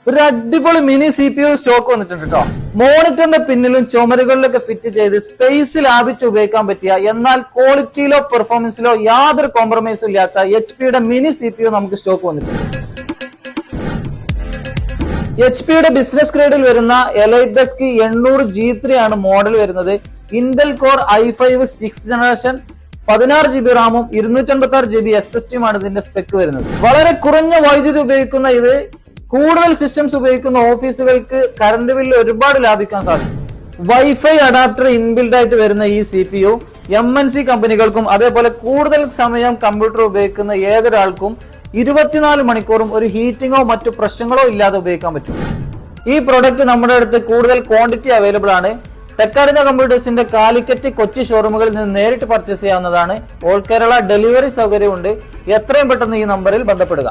ഒരു അടിപൊളി mini CPU stock വന്നിട്ടുണ്ട് കേട്ടോ. മോണിറ്ററിന്റെ പിന്നിലും ചുമരുകളിലൊക്കെ ഫിറ്റ് ചെയ്ത് സ്പേസ് ലാഭിച്ച് ഉപയോഗിക്കാൻ പറ്റിയ, എന്നാൽ ക്വാളിറ്റിയിലോ പെർഫോമൻസിലോ യാതൊരു കോംപ്രമൈസും ഇല്ലാത്ത HP മിനി CPU നമുക്ക് സ്റ്റോക്ക് വന്നിട്ടുണ്ട്. HP ബിസിനസ് ഗ്രേഡിൽ വരുന്ന എലൈറ്റ് ഡെസ്ക് 800G3 ആണ് മോഡൽ വരുന്നത്. Intel core i5 6th generation, 16GB റാമും 256GB SSD ആണ് ഇതിന്റെ സ്പെക്ക് വരുന്നത്. വളരെ കുറഞ്ഞ വൈദ്യുതി ഉപയോഗിക്കുന്ന ഇത് കൂടുതൽ സിസ്റ്റംസ് ഉപയോഗിക്കുന്ന ഓഫീസുകൾക്ക് കറണ്ട് ബില്ല് ഒരുപാട് ലാഭിക്കാൻ സാധിക്കും. വൈഫൈ അഡാപ്റ്റർ ഇൻബിൽഡ് ആയിട്ട് വരുന്ന ഈ CPU MNC കമ്പനികൾക്കും അതേപോലെ കൂടുതൽ സമയം കമ്പ്യൂട്ടർ ഉപയോഗിക്കുന്ന ഏതൊരാൾക്കും 24 മണിക്കൂറും ഒരു ഹീറ്റിങ്ങോ മറ്റു പ്രശ്നങ്ങളോ ഇല്ലാതെ ഉപയോഗിക്കാൻ പറ്റും. ഈ പ്രൊഡക്റ്റ് നമ്മുടെ അടുത്ത് കൂടുതൽ ക്വാണ്ടിറ്റി അവൈലബിൾ ആണ്. ടെക്കാർഡിന കമ്പ്യൂട്ടേഴ്സിന്റെ കാലിക്കറ്റ്, കൊച്ചി ഷോറൂമുകളിൽ നിന്ന് നേരിട്ട് പർച്ചേസ് ചെയ്യാവുന്നതാണ്. ഓൾ കേരള ഡെലിവറി സൗകര്യമുണ്ട്. എത്രയും പെട്ടെന്ന് ഈ നമ്പറിൽ ബന്ധപ്പെടുക.